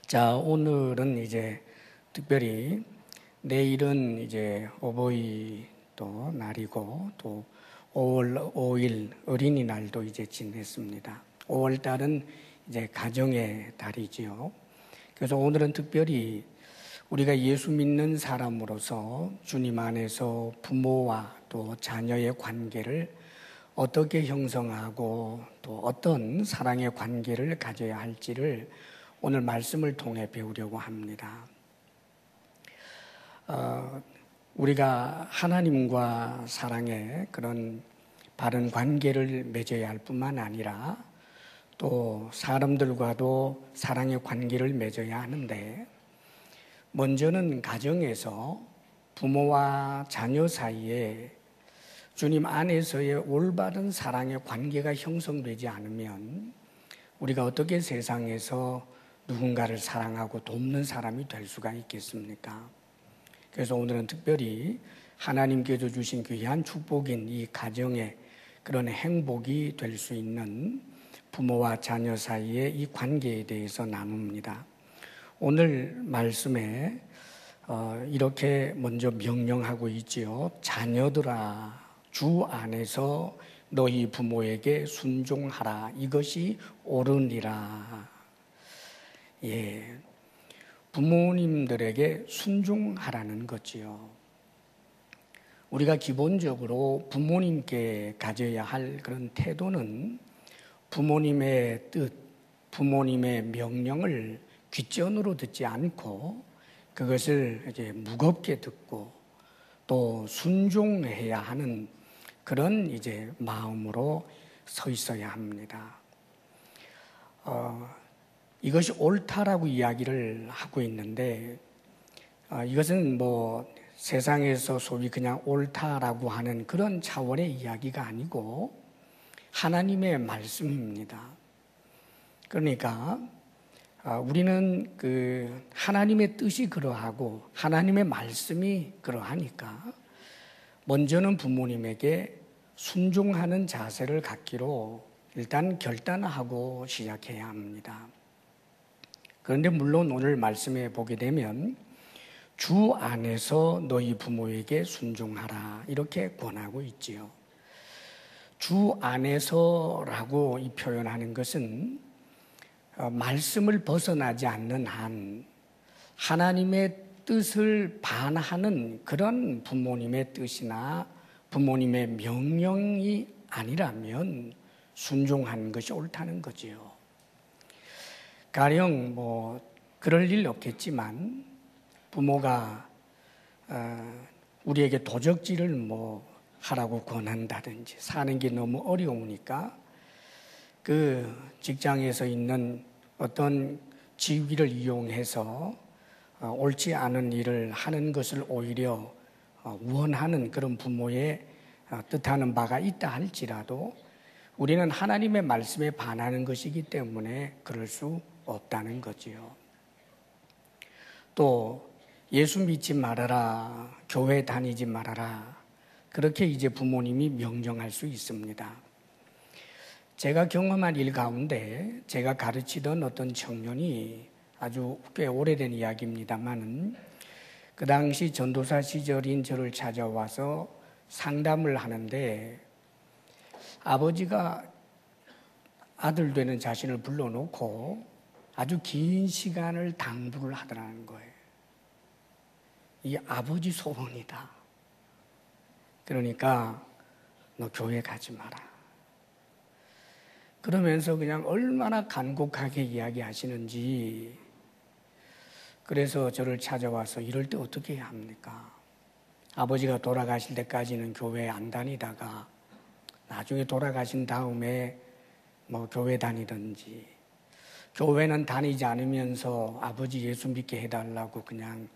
자, 오늘은 이제 특별히 내일은 이제 어버이 또 날이고 또 5월 5일 어린이날도 이제 지냈습니다. 5월 달은 이제 가정의 달이지요. 그래서 오늘은 특별히 우리가 예수 믿는 사람으로서 주님 안에서 부모와 또 자녀의 관계를 어떻게 형성하고 또 어떤 사랑의 관계를 가져야 할지를 오늘 말씀을 통해 배우려고 합니다. 우리가 하나님과 사랑의 그런 바른 관계를 맺어야 할 뿐만 아니라 또 사람들과도 사랑의 관계를 맺어야 하는데, 먼저는 가정에서 부모와 자녀 사이에 주님 안에서의 올바른 사랑의 관계가 형성되지 않으면 우리가 어떻게 세상에서 누군가를 사랑하고 돕는 사람이 될 수가 있겠습니까? 그래서 오늘은 특별히 하나님께서 주신 귀한 축복인 이 가정의 그런 행복이 될 수 있는 부모와 자녀 사이의 이 관계에 대해서 나눕니다. 오늘 말씀에 이렇게 먼저 명령하고 있지요. 자녀들아, 주 안에서 너희 부모에게 순종하라. 이것이 옳으니라. 부모님들에게 순종하라는 거지요. 우리가 기본적으로 부모님께 가져야 할 그런 태도는 부모님의 뜻, 부모님의 명령을 귓전으로 듣지 않고 그것을 이제 무겁게 듣고 또 순종해야 하는 그런 이제 마음으로 서 있어야 합니다. 이것이 옳다라고 이야기를 하고 있는데, 이것은 뭐 세상에서 소위 그냥 옳다라고 하는 그런 차원의 이야기가 아니고 하나님의 말씀입니다. 그러니까 우리는 그 하나님의 뜻이 그러하고 하나님의 말씀이 그러하니까 먼저는 부모님에게 순종하는 자세를 갖기로 일단 결단하고 시작해야 합니다. 그런데 물론 오늘 말씀에 보게 되면 주 안에서 너희 부모에게 순종하라 이렇게 권하고 있지요. 주 안에서라고 이 표현하는 것은 말씀을 벗어나지 않는 한 하나님의 뜻을 반하는 그런 부모님의 뜻이나 부모님의 명령이 아니라면 순종하는 것이 옳다는 거지요. 가령 뭐 그럴 일 없겠지만 부모가 우리에게 도적질을 뭐 하라고 권한다든지 사는 게 너무 어려우니까 그 직장에서 있는 어떤 지위를 이용해서 옳지 않은 일을 하는 것을 오히려 원하는 그런 부모의 뜻하는 바가 있다 할지라도 우리는 하나님의 말씀에 반하는 것이기 때문에 그럴 수 없다는 거지요. 또 예수 믿지 말아라, 교회 다니지 말아라, 그렇게 이제 부모님이 명령할 수 있습니다. 제가 경험한 일 가운데 제가 가르치던 어떤 청년이 아주 꽤 오래된 이야기입니다만 그 당시 전도사 시절인 저를 찾아와서 상담을 하는데 아버지가 아들 되는 자신을 불러놓고 아주 긴 시간을 당부를 하더라는 거예요. 이 아버지 소원이다. 그러니까 너 교회 가지 마라. 그러면서 그냥 얼마나 간곡하게 이야기하시는지. 그래서 저를 찾아와서 이럴 때 어떻게 해야 합니까? 아버지가 돌아가실 때까지는 교회 안 다니다가 나중에 돌아가신 다음에 뭐 교회 다니든지, 교회는 다니지 않으면서 아버지 예수 믿게 해달라고 그냥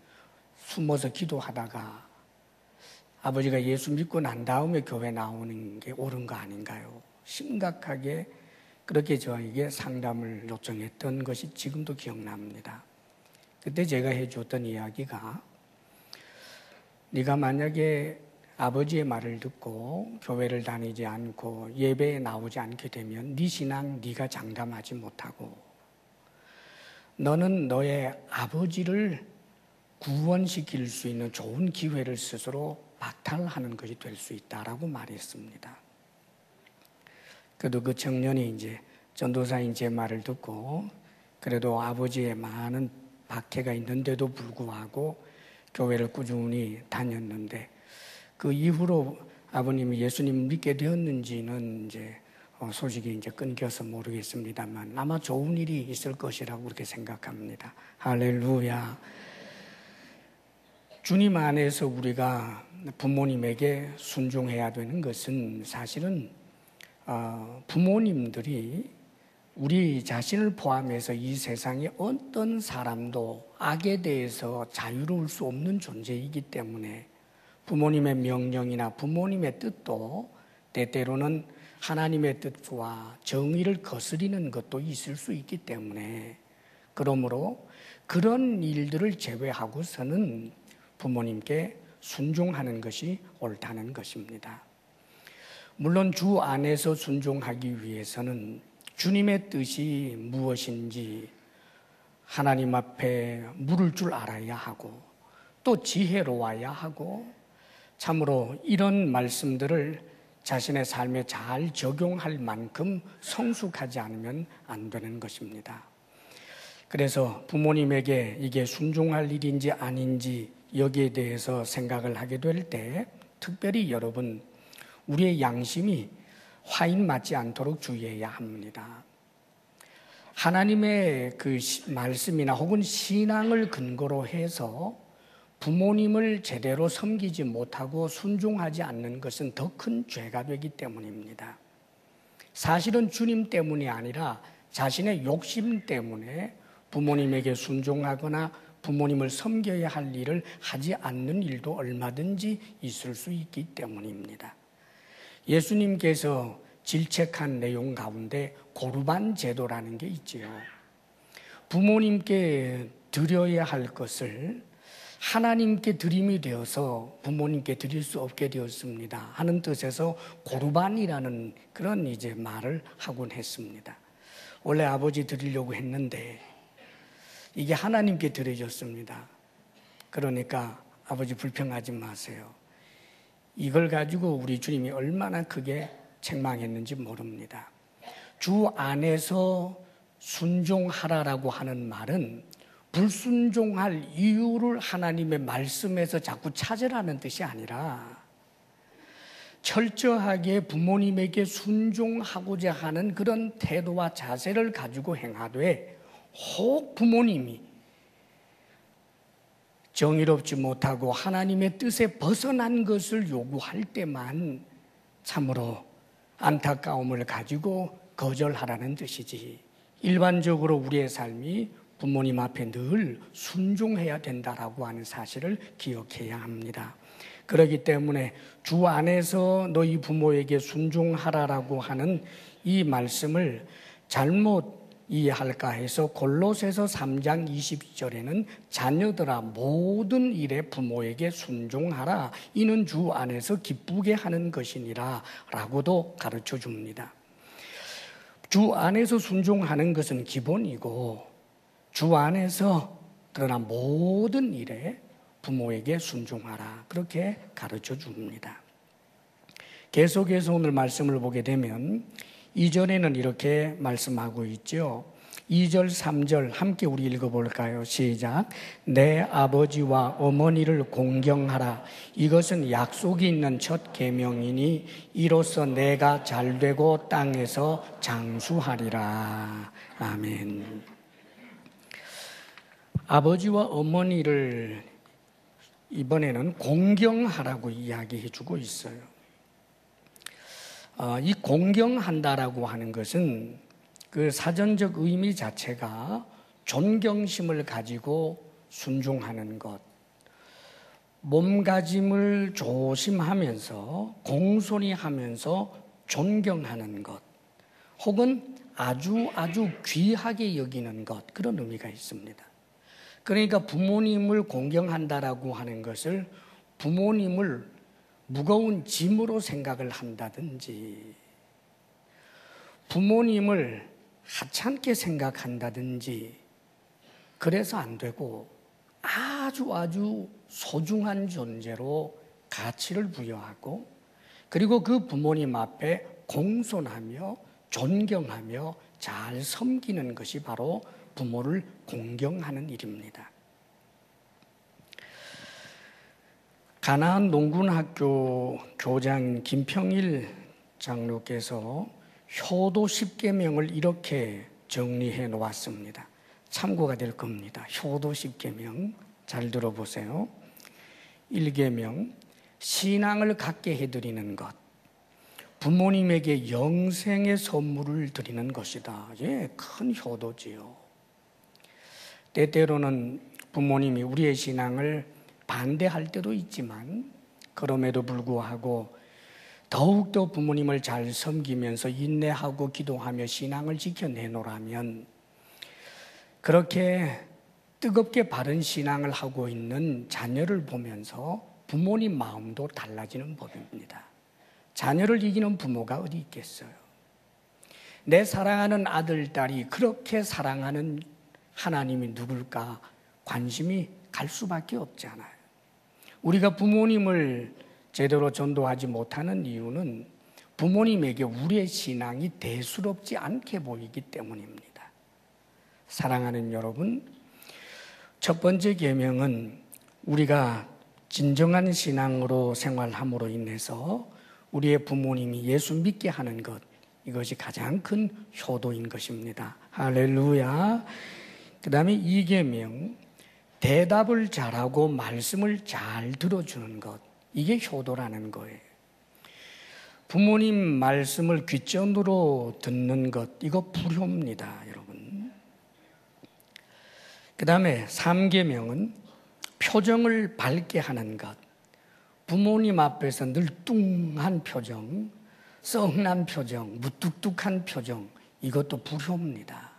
숨어서 기도하다가 아버지가 예수 믿고 난 다음에 교회 나오는 게 옳은 거 아닌가요? 심각하게 그렇게 저에게 상담을 요청했던 것이 지금도 기억납니다. 그때 제가 해줬던 이야기가, 네가 만약에 아버지의 말을 듣고 교회를 다니지 않고 예배에 나오지 않게 되면 네 신앙 네가 장담하지 못하고 너는 너의 아버지를 구원시킬 수 있는 좋은 기회를 스스로 박탈하는 것이 될 수 있다라고 말했습니다. 그래도 그 청년이 이제 전도사인 제 말을 듣고 그래도 아버지의 많은 박해가 있는데도 불구하고 교회를 꾸준히 다녔는데 그 이후로 아버님이 예수님을 믿게 되었는지는 이제 소식이 이제 끊겨서 모르겠습니다만 아마 좋은 일이 있을 것이라고 그렇게 생각합니다. 할렐루야. 주님 안에서 우리가 부모님에게 순종해야 되는 것은 사실은 부모님들이 우리 자신을 포함해서 이 세상의 어떤 사람도 악에 대해서 자유로울 수 없는 존재이기 때문에 부모님의 명령이나 부모님의 뜻도 때때로는 하나님의 뜻과 정의를 거스리는 것도 있을 수 있기 때문에 그러므로 그런 일들을 제외하고서는 부모님께 순종하는 것이 옳다는 것입니다. 물론 주 안에서 순종하기 위해서는 주님의 뜻이 무엇인지 하나님 앞에 물을 줄 알아야 하고 또 지혜로워야 하고 참으로 이런 말씀들을 자신의 삶에 잘 적용할 만큼 성숙하지 않으면 안 되는 것입니다. 그래서 부모님에게 이게 순종할 일인지 아닌지 여기에 대해서 생각을 하게 될 때 특별히 여러분 우리의 양심이 화인 맞지 않도록 주의해야 합니다. 하나님의 그 말씀이나 혹은 신앙을 근거로 해서 부모님을 제대로 섬기지 못하고 순종하지 않는 것은 더 큰 죄가 되기 때문입니다. 사실은 주님 때문이 아니라 자신의 욕심 때문에 부모님에게 순종하거나 부모님을 섬겨야 할 일을 하지 않는 일도 얼마든지 있을 수 있기 때문입니다. 예수님께서 질책한 내용 가운데 고르반 제도라는 게 있지요. 부모님께 드려야 할 것을 하나님께 드림이 되어서 부모님께 드릴 수 없게 되었습니다 하는 뜻에서 고르반이라는 그런 이제 말을 하곤 했습니다. 원래 아버지 드리려고 했는데 이게 하나님께 드려졌습니다. 그러니까 아버지 불평하지 마세요. 이걸 가지고 우리 주님이 얼마나 크게 책망했는지 모릅니다. 주 안에서 순종하라라고 하는 말은 불순종할 이유를 하나님의 말씀에서 자꾸 찾으라는 뜻이 아니라 철저하게 부모님에게 순종하고자 하는 그런 태도와 자세를 가지고 행하되 혹 부모님이 정의롭지 못하고 하나님의 뜻에 벗어난 것을 요구할 때만 참으로 안타까움을 가지고 거절하라는 뜻이지 일반적으로 우리의 삶이 부모님 앞에 늘 순종해야 된다라고 하는 사실을 기억해야 합니다. 그렇기 때문에 주 안에서 너희 부모에게 순종하라라고 하는 이 말씀을 잘못 이해할까 해서 골로새서 3장 20절에는 자녀들아 모든 일에 부모에게 순종하라 이는 주 안에서 기쁘게 하는 것이니라 라고도 가르쳐 줍니다. 주 안에서 순종하는 것은 기본이고 주 안에서 그러나 모든 일에 부모에게 순종하라 그렇게 가르쳐 줍니다. 계속해서 오늘 말씀을 보게 되면 2절에는 이렇게 말씀하고 있죠. 2절, 3절 함께 우리 읽어볼까요? 시작. 내 아버지와 어머니를 공경하라. 이것은 약속이 있는 첫 계명이니 이로써 내가 잘되고 땅에서 장수하리라. 아멘. 아버지와 어머니를 이번에는 공경하라고 이야기해 주고 있어요. 이 공경한다라고 하는 것은 그 사전적 의미 자체가 존경심을 가지고 순종하는 것, 몸가짐을 조심하면서 공손히 하면서 존경하는 것, 혹은 아주 귀하게 여기는 것, 그런 의미가 있습니다. 그러니까 부모님을 공경한다라고 하는 것을 부모님을 무거운 짐으로 생각을 한다든지 부모님을 하찮게 생각한다든지 그래서 안 되고 아주 소중한 존재로 가치를 부여하고 그리고 그 부모님 앞에 공손하며 존경하며 잘 섬기는 것이 바로 부모를 공경하는 일입니다. 가나안 농군학교 교장 김평일 장로께서 효도 10계명을 이렇게 정리해 놓았습니다. 참고가 될 겁니다. 효도 10계명 잘 들어보세요. 1계명 신앙을 갖게 해드리는 것, 부모님에게 영생의 선물을 드리는 것이다. 예, 큰 효도지요. 때때로는 부모님이 우리의 신앙을 반대할 때도 있지만 그럼에도 불구하고 더욱더 부모님을 잘 섬기면서 인내하고 기도하며 신앙을 지켜내노라면 그렇게 뜨겁게 바른 신앙을 하고 있는 자녀를 보면서 부모님 마음도 달라지는 법입니다. 자녀를 이기는 부모가 어디 있겠어요? 내 사랑하는 아들, 딸이 그렇게 사랑하는 하나님이 누굴까 관심이 갈 수밖에 없잖아요. 우리가 부모님을 제대로 전도하지 못하는 이유는 부모님에게 우리의 신앙이 대수롭지 않게 보이기 때문입니다. 사랑하는 여러분, 첫 번째 계명은 우리가 진정한 신앙으로 생활함으로 인해서 우리의 부모님이 예수 믿게 하는 것, 이것이 가장 큰 효도인 것입니다. 할렐루야. 그 다음에 2계명, 대답을 잘하고 말씀을 잘 들어주는 것, 이게 효도라는 거예요. 부모님 말씀을 귓전으로 듣는 것, 이거 불효입니다, 여러분. 그 다음에 3계명은 표정을 밝게 하는 것. 부모님 앞에서 늘 뚱한 표정, 썩난 표정, 무뚝뚝한 표정, 이것도 불효입니다.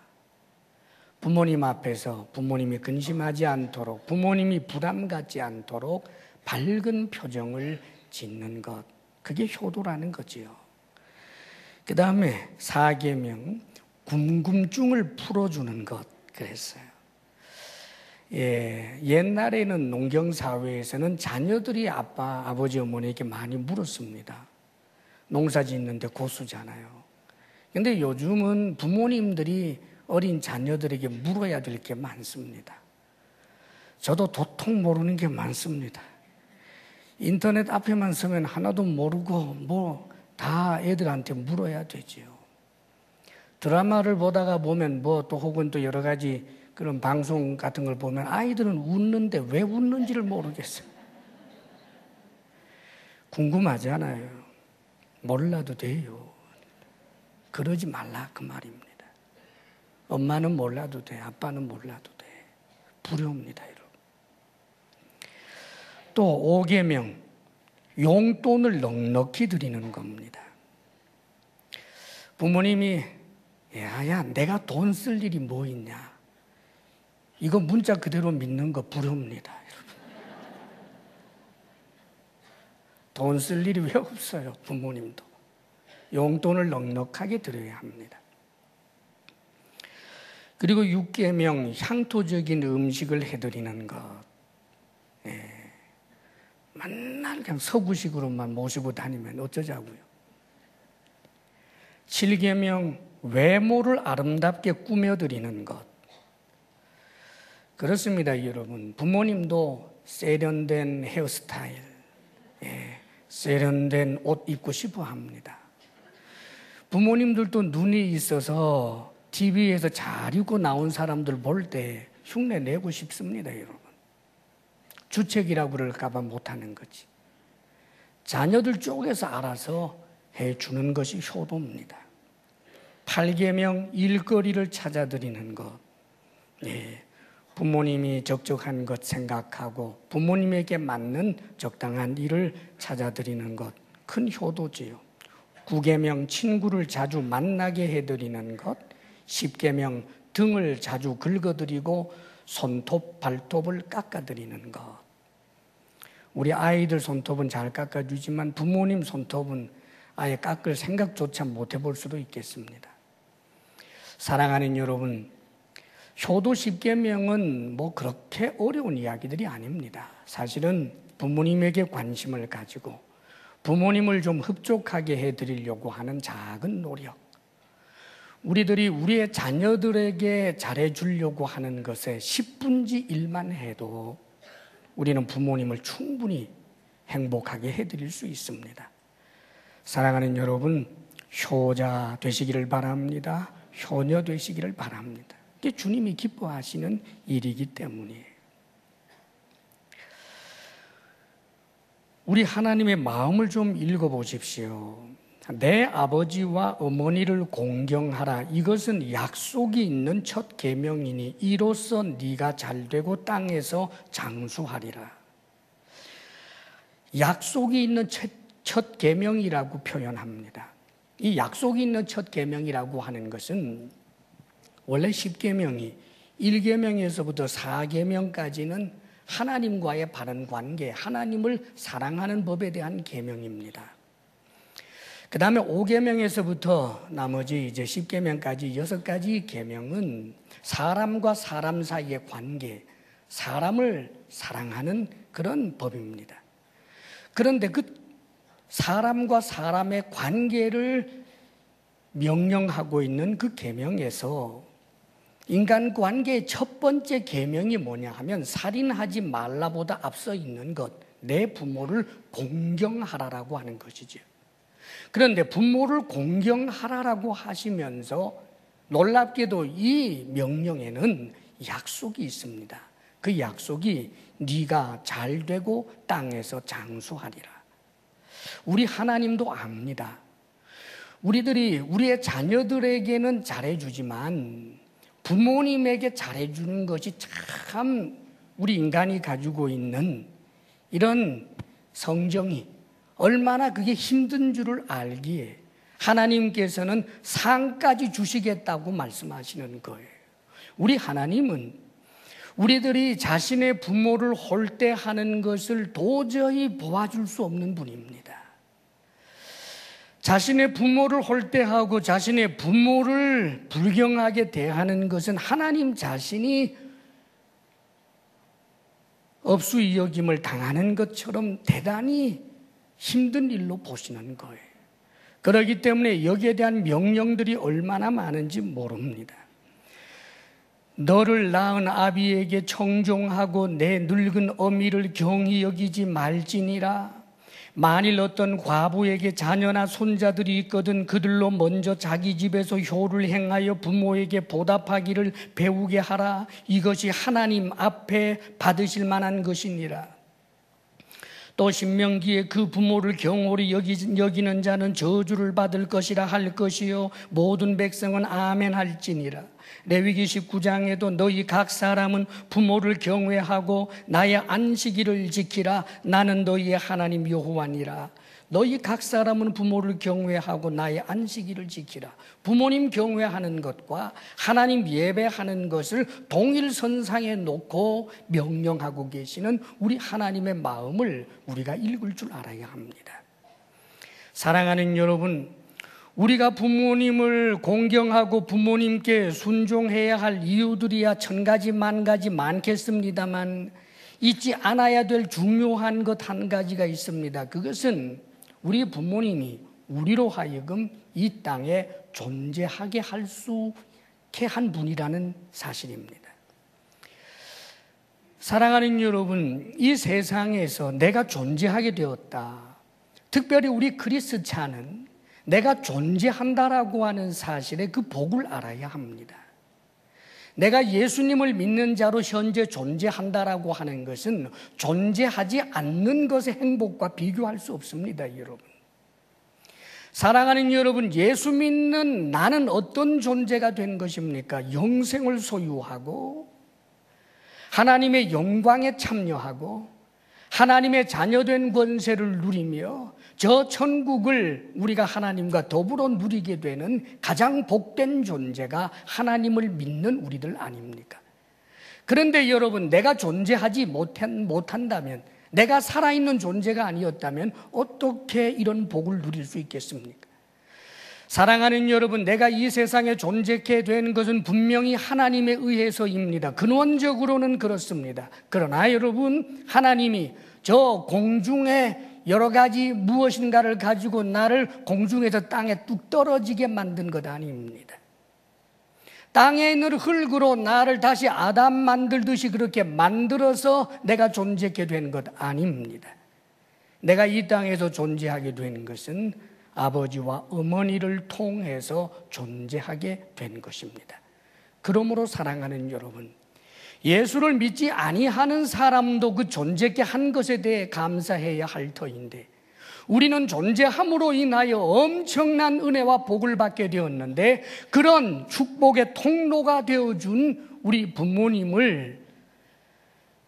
부모님 앞에서 부모님이 근심하지 않도록, 부모님이 부담 갖지 않도록 밝은 표정을 짓는 것, 그게 효도라는 거지요. 그 다음에 4계명, 궁금증을 풀어주는 것, 그랬어요. 예, 옛날에는 농경사회에서는 자녀들이 아빠, 아버지, 어머니에게 많이 물었습니다. 농사 짓는데 고수잖아요. 근데 요즘은 부모님들이 어린 자녀들에게 물어야 될 게 많습니다. 저도 도통 모르는 게 많습니다. 인터넷 앞에만 서면 하나도 모르고 뭐 다 애들한테 물어야 되지요. 드라마를 보다가 보면 뭐 또 혹은 또 여러 가지 그런 방송 같은 걸 보면 아이들은 웃는데 왜 웃는지를 모르겠어요. 궁금하잖아요. 몰라도 돼요. 그러지 말라 그 말입니다. 엄마는 몰라도 돼. 아빠는 몰라도 돼. 불효입니다, 여러분. 또 5계명, 용돈을 넉넉히 드리는 겁니다. 부모님이 야 내가 돈 쓸 일이 뭐 있냐. 이거 문자 그대로 믿는 거 불효입니다, 여러분. 돈 쓸 일이 왜 없어요, 부모님도. 용돈을 넉넉하게 드려야 합니다. 그리고 6계명, 향토적인 음식을 해드리는 것. 예. 맨날 그냥 서구식으로만 모시고 다니면 어쩌자고요. 7계명, 외모를 아름답게 꾸며드리는 것. 그렇습니다, 여러분. 부모님도 세련된 헤어스타일, 예, 세련된 옷 입고 싶어 합니다. 부모님들도 눈이 있어서 TV에서 잘 입고 나온 사람들 볼 때 흉내 내고 싶습니다, 여러분. 주책이라고 그럴까봐 못하는 거지. 자녀들 쪽에서 알아서 해주는 것이 효도입니다. 8계명, 일거리를 찾아드리는 것. 예, 부모님이 적적한 것 생각하고 부모님에게 맞는 적당한 일을 찾아드리는 것, 큰 효도지요. 9계명, 친구를 자주 만나게 해드리는 것. 10계명, 등을 자주 긁어드리고 손톱, 발톱을 깎아드리는 것. 우리 아이들 손톱은 잘 깎아주지만 부모님 손톱은 아예 깎을 생각조차 못 해볼 수도 있겠습니다. 사랑하는 여러분, 효도 10계명은 뭐 그렇게 어려운 이야기들이 아닙니다. 사실은 부모님에게 관심을 가지고 부모님을 좀 흡족하게 해드리려고 하는 작은 노력, 우리들이 우리의 자녀들에게 잘해주려고 하는 것에 10분지 1만 해도 우리는 부모님을 충분히 행복하게 해드릴 수 있습니다. 사랑하는 여러분, 효자 되시기를 바랍니다. 효녀 되시기를 바랍니다. 이게 주님이 기뻐하시는 일이기 때문이에요. 우리 하나님의 마음을 좀 읽어보십시오. 내 아버지와 어머니를 공경하라. 이것은 약속이 있는 첫 계명이니 이로써 네가 잘되고 땅에서 장수하리라. 약속이 있는 첫 계명이라고 표현합니다. 이 약속이 있는 첫 계명이라고 하는 것은 원래 10계명이 1계명에서부터 4계명까지는 하나님과의 바른 관계, 하나님을 사랑하는 법에 대한 계명입니다. 그 다음에 5계명에서부터 나머지 이제 10계명까지 6가지 계명은 사람과 사람 사이의 관계, 사람을 사랑하는 그런 법입니다. 그런데 그 사람과 사람의 관계를 명령하고 있는 그 계명에서 인간관계의 첫 번째 계명이 뭐냐 하면 살인하지 말라보다 앞서 있는 것, 내 부모를 공경하라라고 하는 것이죠. 그런데 부모를 공경하라라고 하시면서 놀랍게도 이 명령에는 약속이 있습니다. 그 약속이 네가 잘되고 땅에서 장수하리라. 우리 하나님도 압니다. 우리들이 우리의 자녀들에게는 잘해주지만 부모님에게 잘해주는 것이 참 우리 인간이 가지고 있는 이런 성정이 얼마나 그게 힘든 줄을 알기에 하나님께서는 상까지 주시겠다고 말씀하시는 거예요. 우리 하나님은 우리들이 자신의 부모를 홀대하는 것을 도저히 보아줄 수 없는 분입니다. 자신의 부모를 홀대하고 자신의 부모를 불경하게 대하는 것은 하나님 자신이 업수이역임을 당하는 것처럼 대단히 힘든 일로 보시는 거예요. 그렇기 때문에 여기에 대한 명령들이 얼마나 많은지 모릅니다. 너를 낳은 아비에게 청종하고 내 늙은 어미를 경히 여기지 말지니라. 만일 어떤 과부에게 자녀나 손자들이 있거든 그들로 먼저 자기 집에서 효를 행하여 부모에게 보답하기를 배우게 하라. 이것이 하나님 앞에 받으실 만한 것이니라. 또 신명기에 그 부모를 경홀히 여기는 자는 저주를 받을 것이라 할 것이요 모든 백성은 아멘 할지니라. 레위기 19장에도 너희 각 사람은 부모를 경외하고 나의 안식일을 지키라. 나는 너희의 하나님 여호와니라. 너희 각 사람은 부모를 경외하고 나의 안식일을 지키라. 부모님 경외하는 것과 하나님 예배하는 것을 동일선상에 놓고 명령하고 계시는 우리 하나님의 마음을 우리가 읽을 줄 알아야 합니다. 사랑하는 여러분, 우리가 부모님을 공경하고 부모님께 순종해야 할 이유들이야 1000가지 만가지 많겠습니다만 잊지 않아야 될 중요한 것 한 가지가 있습니다. 그것은 우리 부모님이 우리로 하여금 이 땅에 존재하게 할 수 있게 한 분이라는 사실입니다. 사랑하는 여러분, 이 세상에서 내가 존재하게 되었다. 특별히 우리 그리스찬은 내가 존재한다라고 하는 사실에 그 복을 알아야 합니다. 내가 예수님을 믿는 자로 현재 존재한다라고 하는 것은 존재하지 않는 것의 행복과 비교할 수 없습니다, 여러분. 사랑하는 여러분, 예수 믿는 나는 어떤 존재가 된 것입니까? 영생을 소유하고 하나님의 영광에 참여하고 하나님의 자녀된 권세를 누리며 저 천국을 우리가 하나님과 더불어 누리게 되는 가장 복된 존재가 하나님을 믿는 우리들 아닙니까? 그런데 여러분, 내가 존재하지 못한다면, 내가 살아있는 존재가 아니었다면 어떻게 이런 복을 누릴 수 있겠습니까? 사랑하는 여러분, 내가 이 세상에 존재케 된 것은 분명히 하나님에 의해서입니다. 근원적으로는 그렇습니다. 그러나 여러분, 하나님이 저 공중에 여러 가지 무엇인가를 가지고 나를 공중에서 땅에 뚝 떨어지게 만든 것 아닙니다. 땅에 있는 흙으로 나를 다시 아담 만들듯이 그렇게 만들어서 내가 존재케 된 것 아닙니다. 내가 이 땅에서 존재하게 된 것은 아버지와 어머니를 통해서 존재하게 된 것입니다. 그러므로 사랑하는 여러분, 예수를 믿지 아니하는 사람도 그 존재케 한 것에 대해 감사해야 할 터인데, 우리는 존재함으로 인하여 엄청난 은혜와 복을 받게 되었는데, 그런 축복의 통로가 되어준 우리 부모님을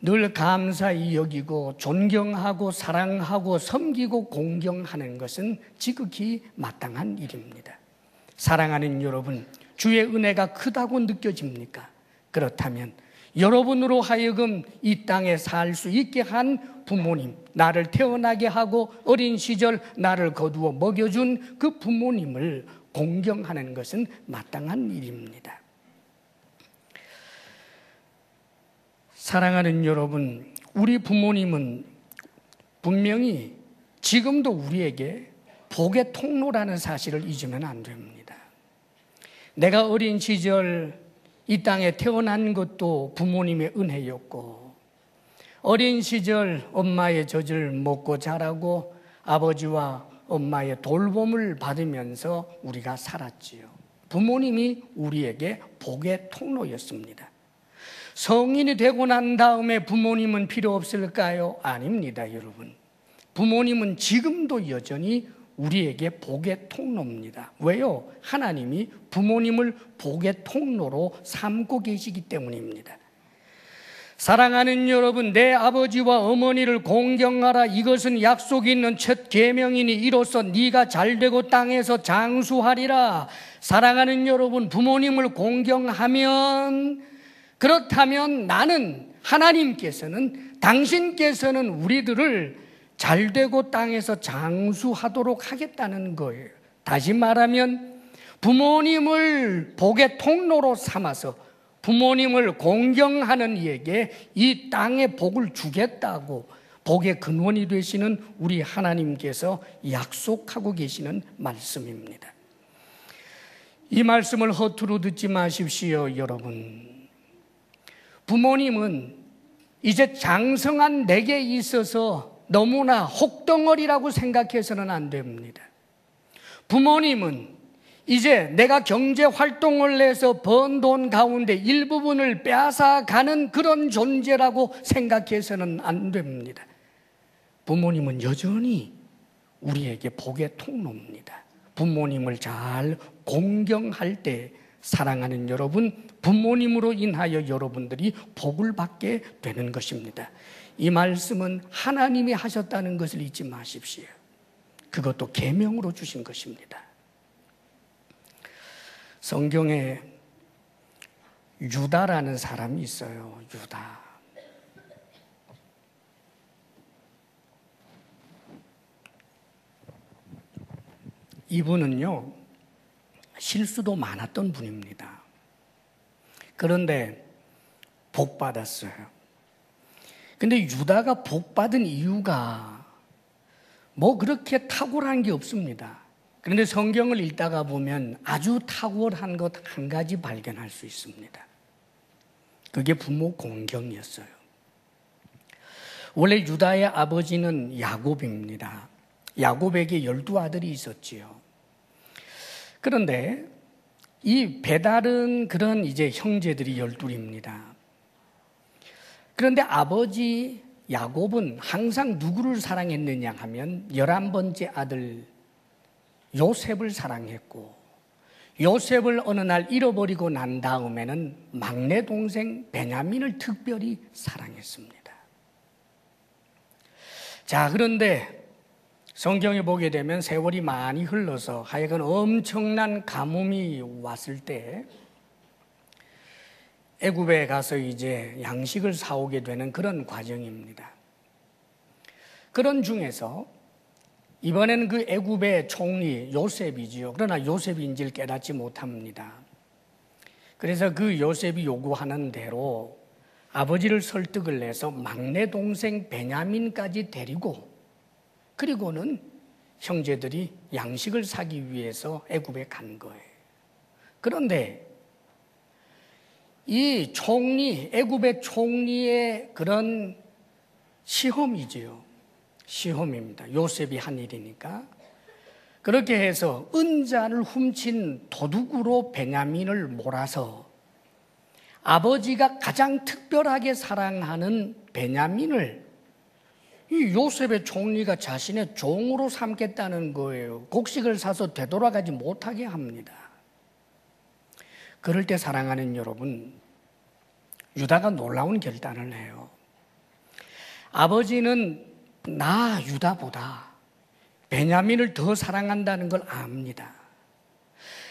늘 감사히 여기고 존경하고 사랑하고 섬기고 공경하는 것은 지극히 마땅한 일입니다. 사랑하는 여러분, 주의 은혜가 크다고 느껴집니까? 그렇다면 여러분으로 하여금 이 땅에 살 수 있게 한 부모님, 나를 태어나게 하고 어린 시절 나를 거두어 먹여준 그 부모님을 공경하는 것은 마땅한 일입니다. 사랑하는 여러분, 우리 부모님은 분명히 지금도 우리에게 복의 통로라는 사실을 잊으면 안 됩니다. 내가 어린 시절 이 땅에 태어난 것도 부모님의 은혜였고, 어린 시절 엄마의 젖을 먹고 자라고 아버지와 엄마의 돌봄을 받으면서 우리가 살았지요. 부모님이 우리에게 복의 통로였습니다. 성인이 되고 난 다음에 부모님은 필요 없을까요? 아닙니다, 여러분. 부모님은 지금도 여전히 우리에게 복의 통로입니다. 왜요? 하나님이 부모님을 복의 통로로 삼고 계시기 때문입니다. 사랑하는 여러분, 내 아버지와 어머니를 공경하라. 이것은 약속이 있는 첫 계명이니 이로써 네가 잘되고 땅에서 장수하리라. 사랑하는 여러분, 부모님을 공경하면, 그렇다면 나는, 하나님께서는, 당신께서는 우리들을 잘되고 땅에서 장수하도록 하겠다는 거예요. 다시 말하면 부모님을 복의 통로로 삼아서 부모님을 공경하는 이에게 이 땅의 복을 주겠다고 복의 근원이 되시는 우리 하나님께서 약속하고 계시는 말씀입니다. 이 말씀을 허투루 듣지 마십시오, 여러분. 부모님은 이제 장성한 내게 있어서 너무나 혹덩어리라고 생각해서는 안 됩니다. 부모님은 이제 내가 경제 활동을 해서 번 돈 가운데 일부분을 빼앗아가는 그런 존재라고 생각해서는 안 됩니다. 부모님은 여전히 우리에게 복의 통로입니다. 부모님을 잘 공경할 때, 사랑하는 여러분, 부모님으로 인하여 여러분들이 복을 받게 되는 것입니다. 이 말씀은 하나님이 하셨다는 것을 잊지 마십시오. 그것도 계명으로 주신 것입니다. 성경에 유다라는 사람이 있어요. 유다. 이분은요, 실수도 많았던 분입니다. 그런데 복 받았어요. 근데 유다가 복 받은 이유가 뭐 그렇게 탁월한 게 없습니다. 그런데 성경을 읽다가 보면 아주 탁월한 것 한 가지 발견할 수 있습니다. 그게 부모 공경이었어요. 원래 유다의 아버지는 야곱입니다. 야곱에게 12아들이 있었지요. 그런데 이 배달은 그런 이제 형제들이 12입니다. 그런데 아버지 야곱은 항상 누구를 사랑했느냐 하면 11번째 아들 요셉을 사랑했고, 요셉을 어느 날 잃어버리고 난 다음에는 막내 동생 베냐민을 특별히 사랑했습니다. 자, 그런데 성경에 보게 되면 세월이 많이 흘러서 하여간 엄청난 가뭄이 왔을 때 애굽에 가서 이제 양식을 사오게 되는 그런 과정입니다. 그런 중에서 이번에는 그 애굽의 총리 요셉이지요. 그러나 요셉인지를 깨닫지 못합니다. 그래서 그 요셉이 요구하는 대로 아버지를 설득을 해서 막내 동생 베냐민까지 데리고, 그리고는 형제들이 양식을 사기 위해서 애굽에 간 거예요. 그런데 이 총리, 애굽의 총리의 그런 시험이지요. 시험입니다. 요셉이 한 일이니까. 그렇게 해서 은잔을 훔친 도둑으로 베냐민을 몰아서 아버지가 가장 특별하게 사랑하는 베냐민을 이 요셉의 총리가 자신의 종으로 삼겠다는 거예요. 곡식을 사서 되돌아가지 못하게 합니다. 그럴 때 사랑하는 여러분, 유다가 놀라운 결단을 해요. 아버지는 나 유다보다 베냐민을 더 사랑한다는 걸 압니다.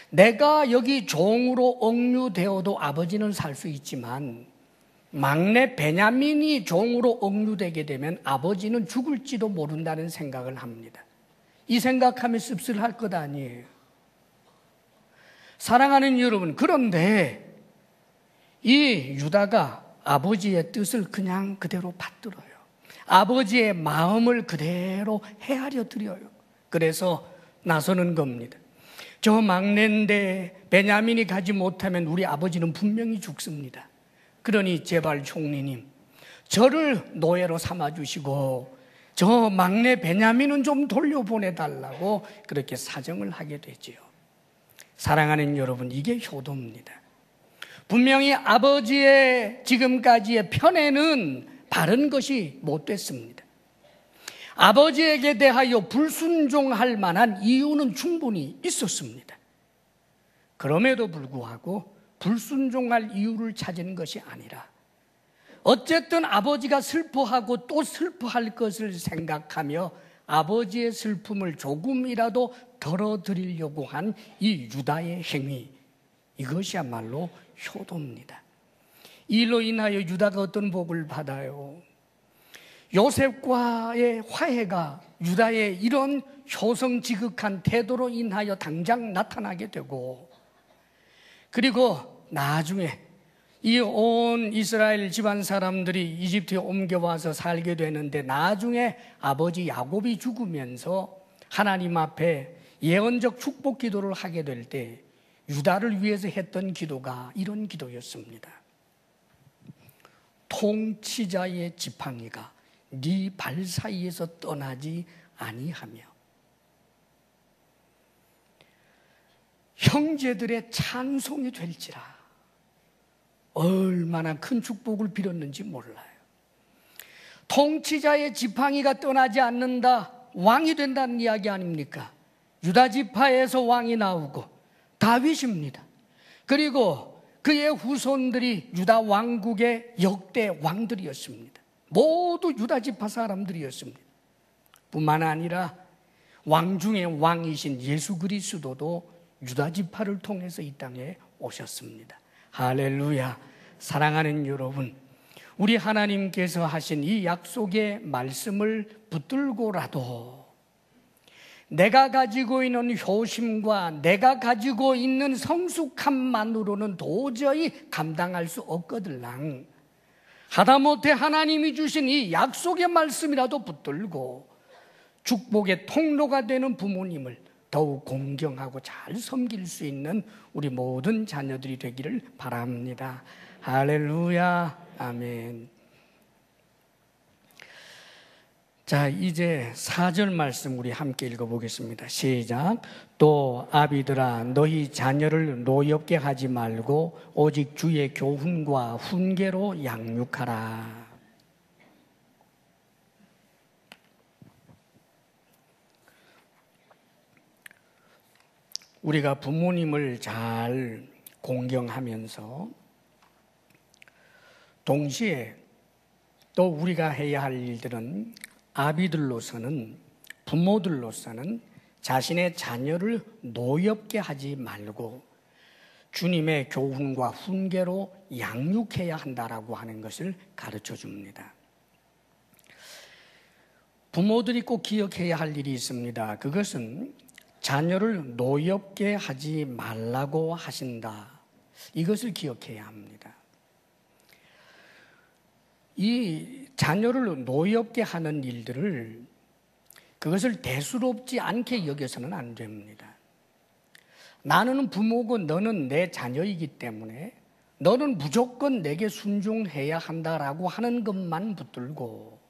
내가 여기 종으로 억류되어도 아버지는 살 수 있지만 막내 베냐민이 종으로 억류되게 되면 아버지는 죽을지도 모른다는 생각을 합니다. 이 생각하면 씁쓸할 것 아니에요. 사랑하는 여러분, 그런데 이 유다가 아버지의 뜻을 그냥 그대로 받들어요. 아버지의 마음을 그대로 헤아려 드려요. 그래서 나서는 겁니다. 저 막내인데 베냐민이 가지 못하면 우리 아버지는 분명히 죽습니다. 그러니 제발 총리님, 저를 노예로 삼아주시고 저 막내 베냐민은 좀 돌려보내달라고 그렇게 사정을 하게 되지요. 사랑하는 여러분, 이게 효도입니다. 분명히 아버지의 지금까지의 편에는 바른 것이 못 됐습니다. 아버지에게 대하여 불순종할 만한 이유는 충분히 있었습니다. 그럼에도 불구하고 불순종할 이유를 찾은 것이 아니라 어쨌든 아버지가 슬퍼하고 또 슬퍼할 것을 생각하며 아버지의 슬픔을 조금이라도 덜어드리려고 한 이 유다의 행위, 이것이야말로 효도입니다. 이 일로 인하여 유다가 어떤 복을 받아요? 요셉과의 화해가 유다의 이런 효성지극한 태도로 인하여 당장 나타나게 되고, 그리고 나중에 이 온 이스라엘 집안 사람들이 이집트에 옮겨와서 살게 되는데, 나중에 아버지 야곱이 죽으면서 하나님 앞에 예언적 축복 기도를 하게 될 때 유다를 위해서 했던 기도가 이런 기도였습니다. 통치자의 지팡이가 네 발 사이에서 떠나지 아니하며 형제들의 찬송이 될지라. 얼마나 큰 축복을 빌었는지 몰라요. 통치자의 지팡이가 떠나지 않는다, 왕이 된다는 이야기 아닙니까? 유다 지파에서 왕이 나오고 다윗입니다. 그리고 그의 후손들이 유다 왕국의 역대 왕들이었습니다. 모두 유다 지파 사람들이었습니다. 뿐만 아니라 왕 중에 왕이신 예수 그리스도도 유다 지파를 통해서 이 땅에 오셨습니다. 할렐루야. 사랑하는 여러분, 우리 하나님께서 하신 이 약속의 말씀을 붙들고라도 내가 가지고 있는 효심과 내가 가지고 있는 성숙함만으로는 도저히 감당할 수 없거들랑 하다못해 하나님이 주신 이 약속의 말씀이라도 붙들고 축복의 통로가 되는 부모님을 더욱 공경하고 잘 섬길 수 있는 우리 모든 자녀들이 되기를 바랍니다. 할렐루야. 아멘. 자, 이제 4절 말씀 우리 함께 읽어보겠습니다. 시작. 또 아비들아, 너희 자녀를 노엽게 하지 말고 오직 주의 교훈과 훈계로 양육하라. 우리가 부모님을 잘 공경하면서 동시에 또 우리가 해야 할 일들은 아비들로서는, 부모들로서는 자신의 자녀를 노엽게 하지 말고 주님의 교훈과 훈계로 양육해야 한다라고 하는 것을 가르쳐 줍니다. 부모들이 꼭 기억해야 할 일이 있습니다. 그것은 자녀를 노엽게 하지 말라고 하신다. 이것을 기억해야 합니다. 이 자녀를 노엽게 하는 일들을 그것을 대수롭지 않게 여겨서는 안 됩니다. 나는 부모고 너는 내 자녀이기 때문에 너는 무조건 내게 순종해야 한다라고 하는 것만 붙들고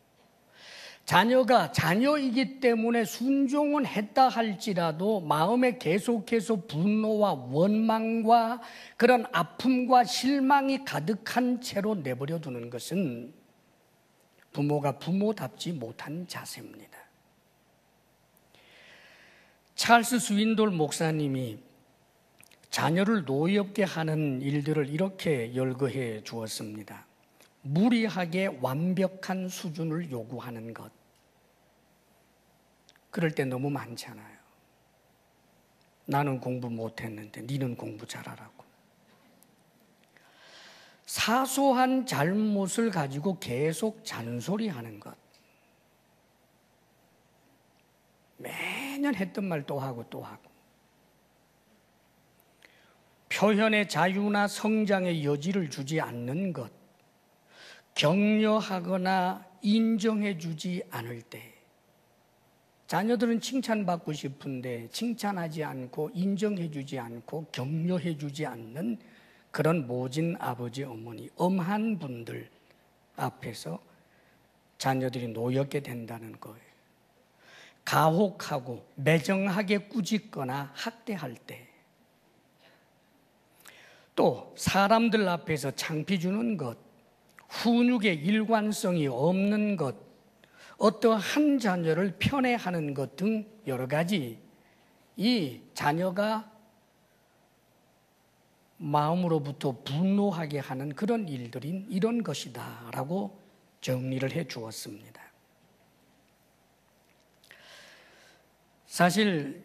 자녀가 자녀이기 때문에 순종은 했다 할지라도 마음에 계속해서 분노와 원망과 그런 아픔과 실망이 가득한 채로 내버려 두는 것은 부모가 부모답지 못한 자세입니다. 찰스 스윈돌 목사님이 자녀를 노엽게 하는 일들을 이렇게 열거해 주었습니다. 무리하게 완벽한 수준을 요구하는 것. 그럴 때 너무 많잖아요. 나는 공부 못했는데 니는 공부 잘하라고. 사소한 잘못을 가지고 계속 잔소리하는 것. 매년 했던 말 또 하고 또 하고. 표현의 자유나 성장의 여지를 주지 않는 것, 격려하거나 인정해 주지 않을 때 자녀들은 칭찬받고 싶은데 칭찬하지 않고 인정해 주지 않고 격려해 주지 않는 그런 모진 아버지 어머니, 엄한 분들 앞에서 자녀들이 노엽게 된다는 거예요. 가혹하고 매정하게 꾸짖거나 학대할 때 또 사람들 앞에서 창피 주는 것, 훈육의 일관성이 없는 것, 어떠한 자녀를 편애하는 것 등 여러 가지 이 자녀가 마음으로부터 분노하게 하는 그런 일들인 이런 것이다 라고 정리를 해 주었습니다. 사실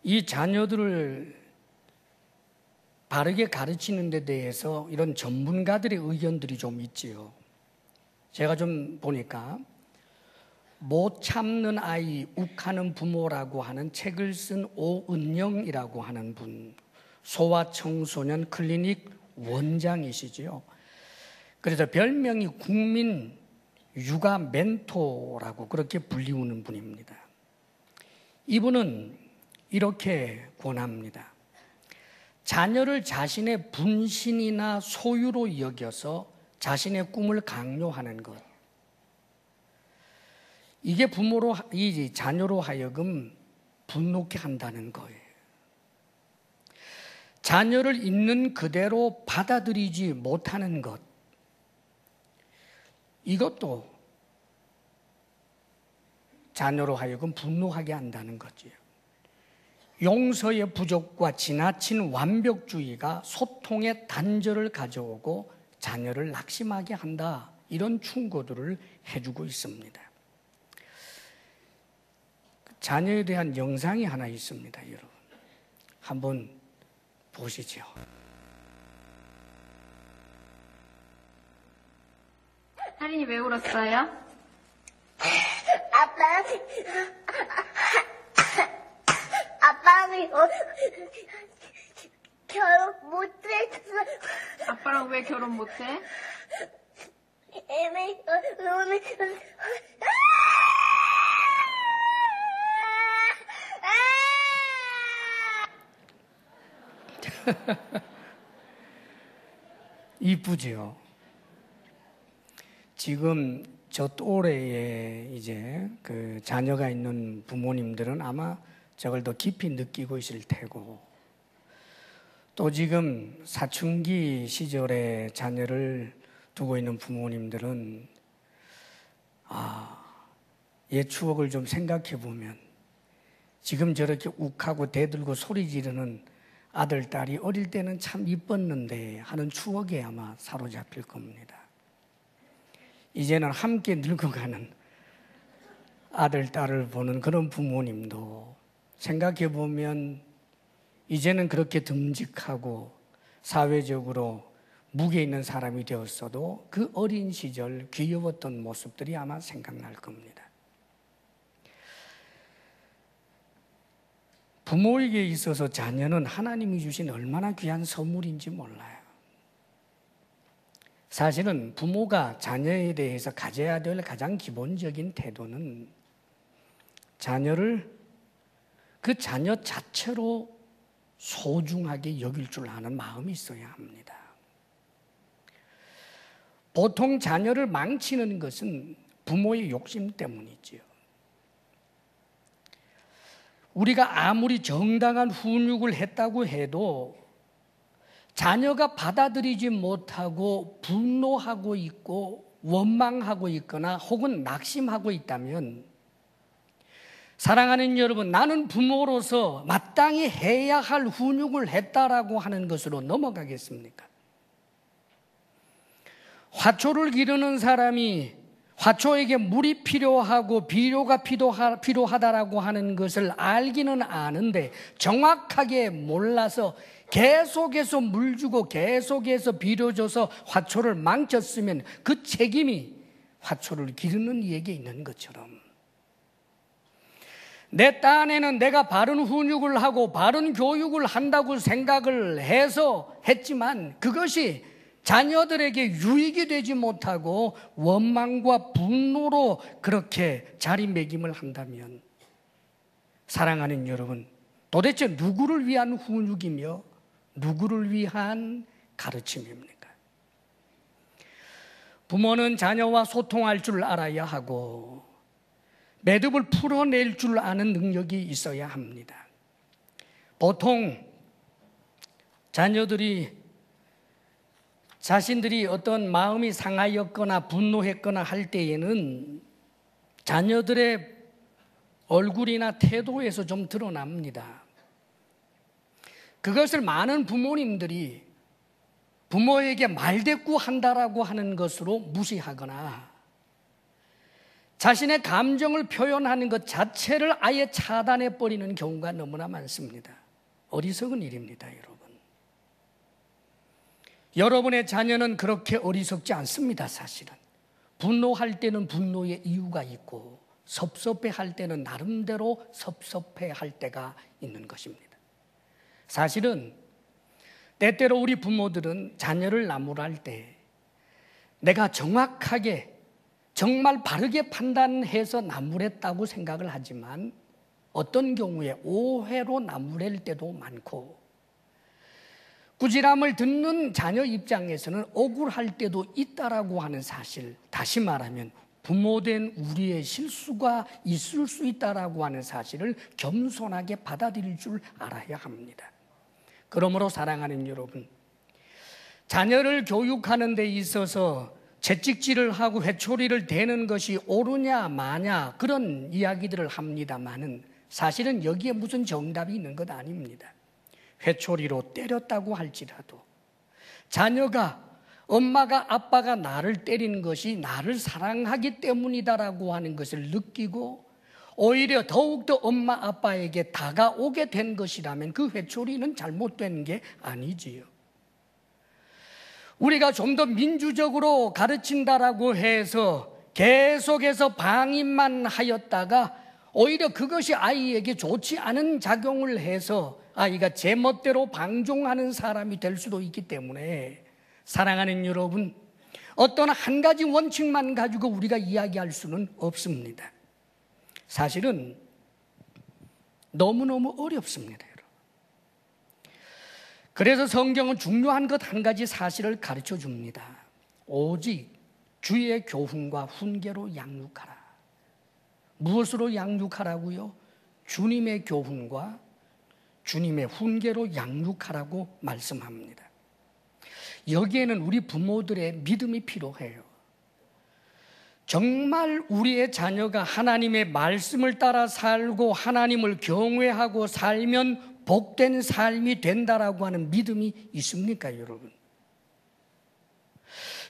이 자녀들을 바르게 가르치는 데 대해서 이런 전문가들의 의견들이 좀 있지요. 제가 좀 보니까 못 참는 아이 욱하는 부모라고 하는 책을 쓴 오은영이라고 하는 분, 소아청소년 클리닉 원장이시지요. 그래서 별명이 국민 육아 멘토라고 그렇게 불리우는 분입니다. 이분은 이렇게 권합니다. 자녀를 자신의 분신이나 소유로 여겨서 자신의 꿈을 강요하는 것. 이게 부모로, 이 자녀로 하여금 분노케 한다는 거예요. 자녀를 있는 그대로 받아들이지 못하는 것. 이것도 자녀로 하여금 분노하게 한다는 거지요. 용서의 부족과 지나친 완벽주의가 소통의 단절을 가져오고 자녀를 낙심하게 한다. 이런 충고들을 해주고 있습니다. 자녀에 대한 영상이 하나 있습니다, 여러분. 한번 보시죠. 할인이 왜 울었어요? 아빠는 결혼 못했어. 아빠랑 왜 결혼 못해? 오늘 이쁘죠? 지금 저 또래에 이제 그 자녀가 있는 부모님들은 아마 저걸 더 깊이 느끼고 있을 테고, 또 지금 사춘기 시절에 자녀를 두고 있는 부모님들은 옛 추억을 좀 생각해 보면 지금 저렇게 욱하고 대들고 소리 지르는 아들, 딸이 어릴 때는 참 이뻤는데 하는 추억에 아마 사로잡힐 겁니다. 이제는 함께 늙어가는 아들, 딸을 보는 그런 부모님도 생각해 보면 이제는 그렇게 듬직하고 사회적으로 무게 있는 사람이 되었어도 그 어린 시절 귀여웠던 모습들이 아마 생각날 겁니다. 부모에게 있어서 자녀는 하나님이 주신 얼마나 귀한 선물인지 몰라요. 사실은 부모가 자녀에 대해서 가져야 될 가장 기본적인 태도는 자녀를 그 자녀 자체로 소중하게 여길 줄 아는 마음이 있어야 합니다. 보통 자녀를 망치는 것은 부모의 욕심 때문이지요. 우리가 아무리 정당한 훈육을 했다고 해도 자녀가 받아들이지 못하고 분노하고 있고 원망하고 있거나 혹은 낙심하고 있다면, 사랑하는 여러분, 나는 부모로서 마땅히 해야 할 훈육을 했다라고 하는 것으로 넘어가겠습니까? 화초를 기르는 사람이 화초에게 물이 필요하고 비료가 필요하다라고 하는 것을 알기는 아는데 정확하게 몰라서 계속해서 물 주고 계속해서 비료 줘서 화초를 망쳤으면 그 책임이 화초를 기르는 이에게 있는 것처럼, 내 딴에는 내가 바른 훈육을 하고 바른 교육을 한다고 생각을 해서 했지만 그것이 자녀들에게 유익이 되지 못하고 원망과 분노로 그렇게 자리매김을 한다면, 사랑하는 여러분, 도대체 누구를 위한 훈육이며 누구를 위한 가르침입니까? 부모는 자녀와 소통할 줄 알아야 하고 매듭을 풀어낼 줄 아는 능력이 있어야 합니다. 보통 자녀들이 자신들이 어떤 마음이 상하였거나 분노했거나 할 때에는 자녀들의 얼굴이나 태도에서 좀 드러납니다. 그것을 많은 부모님들이 부모에게 말대꾸한다라고 하는 것으로 무시하거나 자신의 감정을 표현하는 것 자체를 아예 차단해버리는 경우가 너무나 많습니다. 어리석은 일입니다, 여러분. 여러분의 자녀는 그렇게 어리석지 않습니다, 사실은. 분노할 때는 분노의 이유가 있고 섭섭해할 때는 나름대로 섭섭해할 때가 있는 것입니다. 사실은 때때로 우리 부모들은 자녀를 나무랄 때 내가 정확하게 정말 바르게 판단해서 나무랬다고 생각을 하지만 어떤 경우에 오해로 나무랄 때도 많고, 꾸지람을 듣는 자녀 입장에서는 억울할 때도 있다라고 하는 사실, 다시 말하면 부모된 우리의 실수가 있을 수 있다라고 하는 사실을 겸손하게 받아들일 줄 알아야 합니다. 그러므로 사랑하는 여러분, 자녀를 교육하는 데 있어서 채찍질을 하고 회초리를 대는 것이 옳으냐 마냐 그런 이야기들을 합니다마는 사실은 여기에 무슨 정답이 있는 것 아닙니다. 회초리로 때렸다고 할지라도 자녀가 엄마가 아빠가 나를 때리는 것이 나를 사랑하기 때문이다라고 하는 것을 느끼고 오히려 더욱더 엄마 아빠에게 다가오게 된 것이라면 그 회초리는 잘못된 게 아니지요. 우리가 좀 더 민주적으로 가르친다라고 해서 계속해서 방임만 하였다가 오히려 그것이 아이에게 좋지 않은 작용을 해서 아이가 제멋대로 방종하는 사람이 될 수도 있기 때문에, 사랑하는 여러분, 어떤 한 가지 원칙만 가지고 우리가 이야기할 수는 없습니다. 사실은 너무너무 어렵습니다, 여러분. 그래서 성경은 중요한 것 한 가지 사실을 가르쳐 줍니다. 오직 주의 교훈과 훈계로 양육하라. 무엇으로 양육하라고요? 주님의 교훈과 주님의 훈계로 양육하라고 말씀합니다. 여기에는 우리 부모들의 믿음이 필요해요. 정말 우리의 자녀가 하나님의 말씀을 따라 살고 하나님을 경외하고 살면 복된 삶이 된다라고 하는 믿음이 있습니까, 여러분?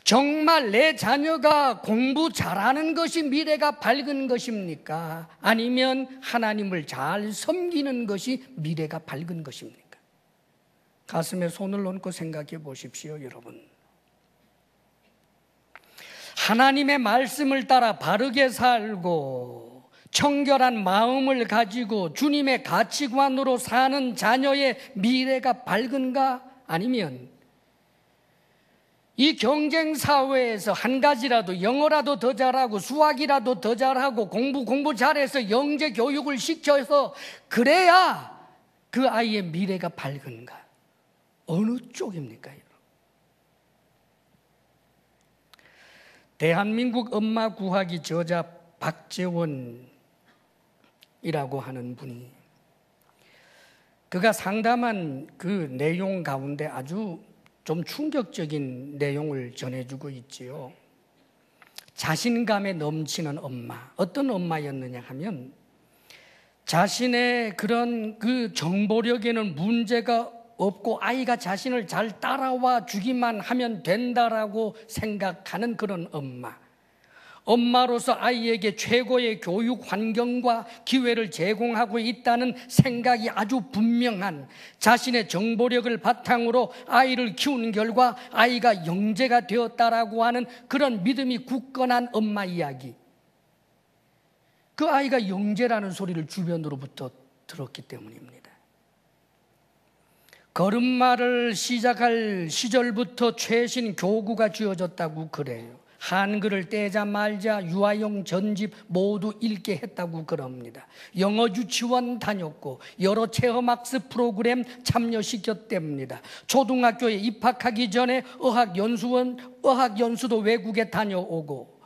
정말 내 자녀가 공부 잘하는 것이 미래가 밝은 것입니까? 아니면 하나님을 잘 섬기는 것이 미래가 밝은 것입니까? 가슴에 손을 얹고 생각해 보십시오, 여러분. 하나님의 말씀을 따라 바르게 살고 청결한 마음을 가지고 주님의 가치관으로 사는 자녀의 미래가 밝은가? 아니면 이 경쟁 사회에서 한 가지라도 영어라도 더 잘하고 수학이라도 더 잘하고 공부 잘해서 영재 교육을 시켜서 그래야 그 아이의 미래가 밝은가? 어느 쪽입니까? 대한민국 엄마 구하기 저자 박재원이라고 하는 분이 그가 상담한 그 내용 가운데 아주 좀 충격적인 내용을 전해주고 있지요. 자신감에 넘치는 엄마. 어떤 엄마였느냐 하면 자신의 그런 그 정보력에는 문제가 없고 아이가 자신을 잘 따라와 주기만 하면 된다라고 생각하는 그런 엄마. 엄마로서 아이에게 최고의 교육 환경과 기회를 제공하고 있다는 생각이 아주 분명한 자신의 정보력을 바탕으로 아이를 키우는 결과 아이가 영재가 되었다라고 하는 그런 믿음이 굳건한 엄마 이야기. 그 아이가 영재라는 소리를 주변으로부터 들었기 때문입니다. 걸음마를 시작할 시절부터 최신 교구가 쥐어졌다고 그래요. 한글을 떼자말자 유아용 전집 모두 읽게 했다고 그럽니다. 영어 유치원 다녔고 여러 체험학습 프로그램 참여시켰답니다. 초등학교에 입학하기 전에 어학연수도 외국에 다녀오고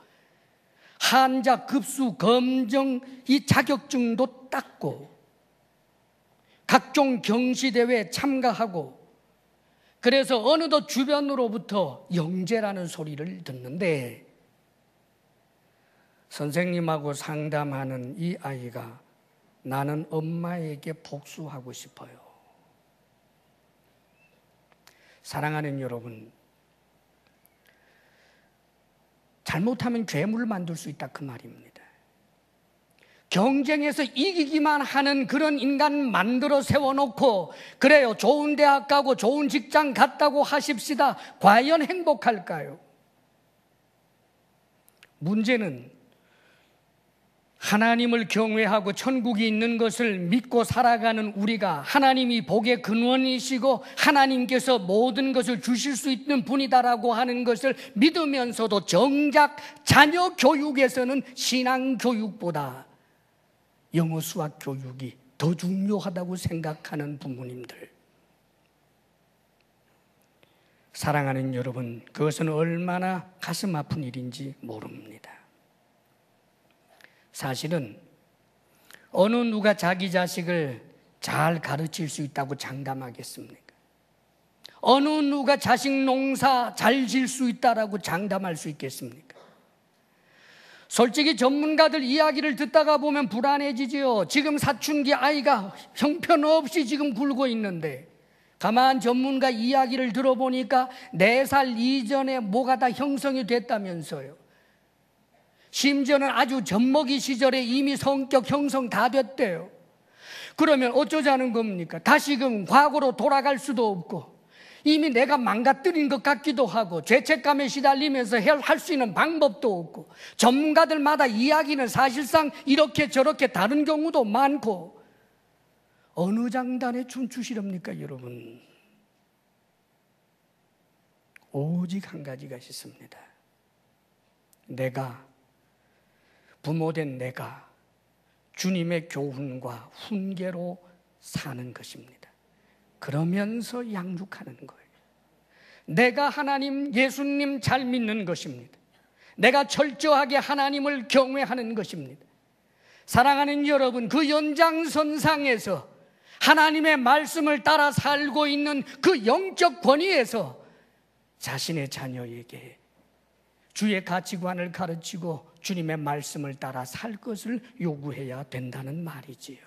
한자 급수 검정 이 자격증도 땄고 각종 경시대회에 참가하고 그래서 어느덧 주변으로부터 영재라는 소리를 듣는데 선생님하고 상담하는 이 아이가 나는 엄마에게 복수하고 싶어요. 사랑하는 여러분, 잘못하면 괴물 만들 수 있다 그 말입니다. 경쟁에서 이기기만 하는 그런 인간 만들어 세워놓고 그래요, 좋은 대학 가고 좋은 직장 갔다고 하십시다. 과연 행복할까요? 문제는 하나님을 경외하고 천국이 있는 것을 믿고 살아가는 우리가 하나님이 복의 근원이시고 하나님께서 모든 것을 주실 수 있는 분이다라고 하는 것을 믿으면서도 정작 자녀 교육에서는 신앙 교육보다 영어 수학 교육이 더 중요하다고 생각하는 부모님들. 사랑하는 여러분, 그것은 얼마나 가슴 아픈 일인지 모릅니다. 사실은 어느 누가 자기 자식을 잘 가르칠 수 있다고 장담하겠습니까? 어느 누가 자식 농사 잘 지을 수 있다라고 장담할 수 있겠습니까? 솔직히 전문가들 이야기를 듣다가 보면 불안해지지요. 지금 사춘기 아이가 형편없이 지금 굴고 있는데 가만 전문가 이야기를 들어보니까 4살 이전에 뭐가 다 형성이 됐다면서요. 심지어는 아주 젖먹이 시절에 이미 성격 형성 다 됐대요. 그러면 어쩌자는 겁니까? 다시금 과거로 돌아갈 수도 없고 이미 내가 망가뜨린 것 같기도 하고 죄책감에 시달리면서 할 수 있는 방법도 없고 전문가들마다 이야기는 사실상 이렇게 저렇게 다른 경우도 많고 어느 장단에 춤추시렵니까 여러분? 오직 한 가지가 있습니다. 부모된 내가 주님의 교훈과 훈계로 사는 것입니다. 그러면서 양육하는 거예요. 내가 하나님, 예수님 잘 믿는 것입니다. 내가 철저하게 하나님을 경외하는 것입니다. 사랑하는 여러분, 그 연장선상에서 하나님의 말씀을 따라 살고 있는 그 영적 권위에서 자신의 자녀에게 주의 가치관을 가르치고 주님의 말씀을 따라 살 것을 요구해야 된다는 말이지요.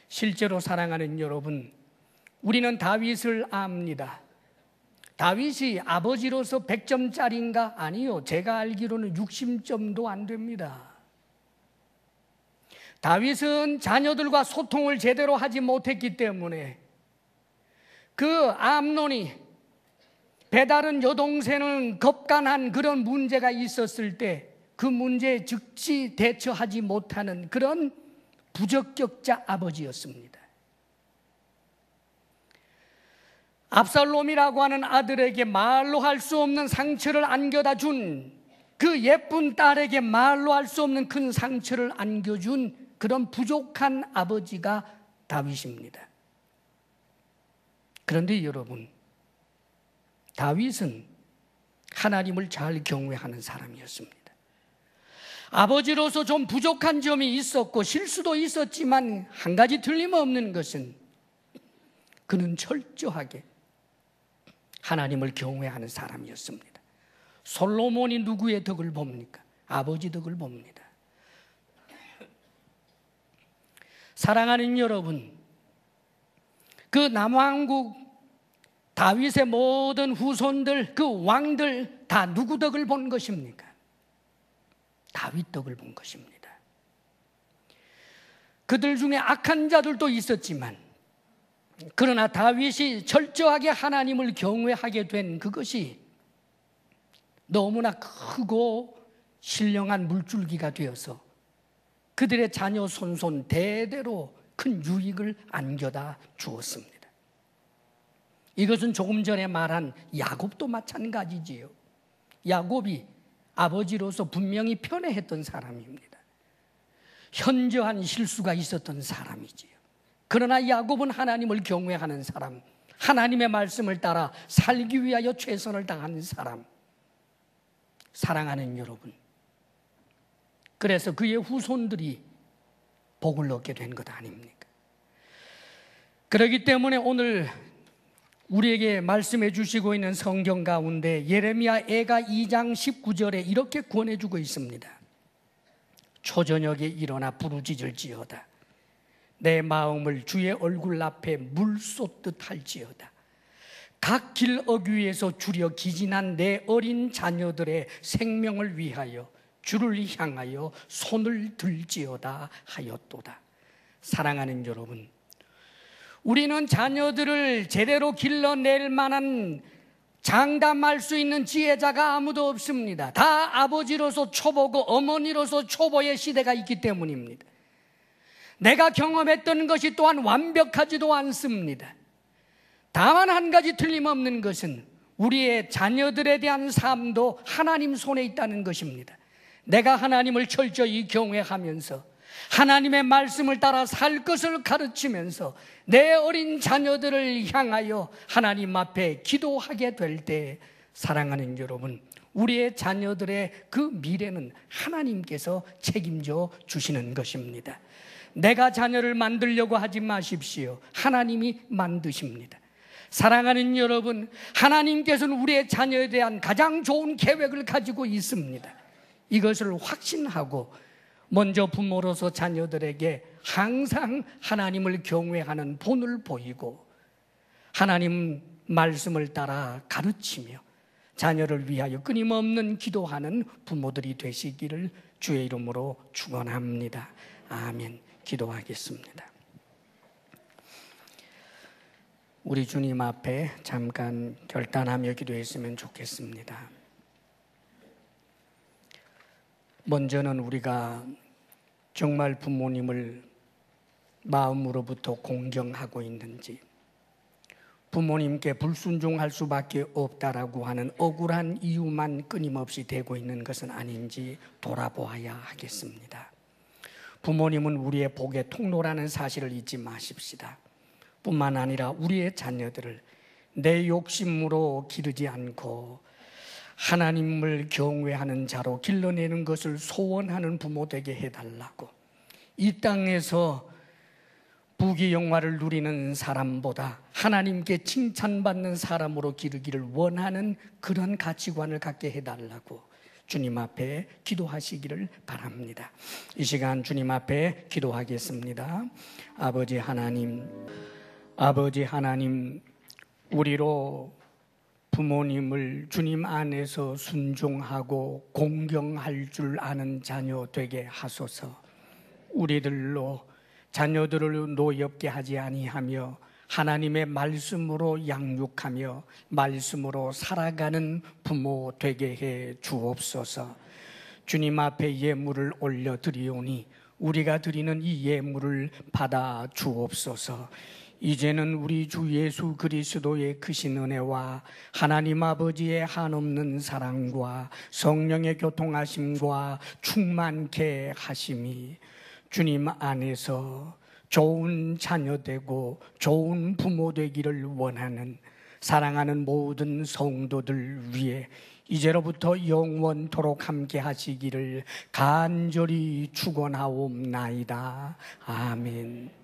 실제로 사랑하는 여러분, 우리는 다윗을 압니다. 다윗이 아버지로서 100점짜리인가? 아니요. 제가 알기로는 60점도 안 됩니다. 다윗은 자녀들과 소통을 제대로 하지 못했기 때문에 그 암논이 배다른 여동생은 겁간한 그런 문제가 있었을 때 그 문제에 즉시 대처하지 못하는 그런 부적격자 아버지였습니다. 압살롬이라고 하는 아들에게 말로 할 수 없는 상처를 안겨다 준, 그 예쁜 딸에게 말로 할 수 없는 큰 상처를 안겨준 그런 부족한 아버지가 다윗입니다. 그런데 여러분, 다윗은 하나님을 잘 경외하는 사람이었습니다. 아버지로서 좀 부족한 점이 있었고 실수도 있었지만 한 가지 틀림없는 것은 그는 철저하게 하나님을 경외하는 사람이었습니다. 솔로몬이 누구의 덕을 봅니까? 아버지 덕을 봅니다. 사랑하는 여러분, 그 남왕국 다윗의 모든 후손들, 그 왕들 다 누구 덕을 본 것입니까? 다윗 덕을 본 것입니다. 그들 중에 악한 자들도 있었지만 그러나 다윗이 철저하게 하나님을 경외하게 된 그것이 너무나 크고 신령한 물줄기가 되어서 그들의 자녀 손손 대대로 큰 유익을 안겨다 주었습니다. 이것은 조금 전에 말한 야곱도 마찬가지지요. 야곱이 아버지로서 분명히 편애했던 사람입니다. 현저한 실수가 있었던 사람이지요. 그러나 야곱은 하나님을 경외하는 사람, 하나님의 말씀을 따라 살기 위하여 최선을 다하는 사람. 사랑하는 여러분, 그래서 그의 후손들이 복을 얻게 된 것 아닙니까? 그렇기 때문에 오늘 우리에게 말씀해 주시고 있는 성경 가운데 예레미야 애가 2장 19절에 이렇게 권해주고 있습니다. 초저녁에 일어나 부르짖을지어다. 내 마음을 주의 얼굴 앞에 물 쏟듯 할지어다. 각 길 어귀에서 주려 기진한 내 어린 자녀들의 생명을 위하여 주를 향하여 손을 들지어다 하였도다. 사랑하는 여러분, 우리는 자녀들을 제대로 길러낼 만한 장담할 수 있는 지혜자가 아무도 없습니다. 다 아버지로서 초보고 어머니로서 초보의 시대가 있기 때문입니다. 내가 경험했던 것이 또한 완벽하지도 않습니다. 다만 한 가지 틀림없는 것은 우리의 자녀들에 대한 삶도 하나님 손에 있다는 것입니다. 내가 하나님을 철저히 경외하면서 하나님의 말씀을 따라 살 것을 가르치면서 내 어린 자녀들을 향하여 하나님 앞에 기도하게 될 때, 사랑하는 여러분, 우리의 자녀들의 그 미래는 하나님께서 책임져 주시는 것입니다. 내가 자녀를 만들려고 하지 마십시오. 하나님이 만드십니다. 사랑하는 여러분, 하나님께서는 우리의 자녀에 대한 가장 좋은 계획을 가지고 있습니다. 이것을 확신하고 먼저 부모로서 자녀들에게 항상 하나님을 경외하는 본을 보이고 하나님 말씀을 따라 가르치며 자녀를 위하여 끊임없는 기도하는 부모들이 되시기를 주의 이름으로 축원합니다. 아멘. 기도하겠습니다. 우리 주님 앞에 잠깐 결단하며 기도했으면 좋겠습니다. 먼저는 우리가 정말 부모님을 마음으로부터 공경하고 있는지, 부모님께 불순종할 수밖에 없다라고 하는 억울한 이유만 끊임없이 대고 있는 것은 아닌지 돌아보아야 하겠습니다. 부모님은 우리의 복의 통로라는 사실을 잊지 마십시다. 뿐만 아니라 우리의 자녀들을 내 욕심으로 기르지 않고 하나님을 경외하는 자로 길러내는 것을 소원하는 부모 되게 해달라고, 이 땅에서 부귀영화를 누리는 사람보다 하나님께 칭찬받는 사람으로 기르기를 원하는 그런 가치관을 갖게 해달라고 주님 앞에 기도하시기를 바랍니다. 이 시간 주님 앞에 기도하겠습니다. 아버지 하나님, 우리로 부모님을 주님 안에서 순종하고 공경할 줄 아는 자녀 되게 하소서. 우리들로 자녀들을 노엽게 하지 아니하며 하나님의 말씀으로 양육하며 말씀으로 살아가는 부모 되게 해 주옵소서. 주님 앞에 예물을 올려드리오니 우리가 드리는 이 예물을 받아 주옵소서. 이제는 우리 주 예수 그리스도의 크신 은혜와 하나님 아버지의 한없는 사랑과 성령의 교통하심과 충만케 하심이 주님 안에서 좋은 자녀 되고 좋은 부모 되기를 원하는 사랑하는 모든 성도들 위해 이제로부터 영원토록 함께 하시기를 간절히 축원하옵나이다. 아멘.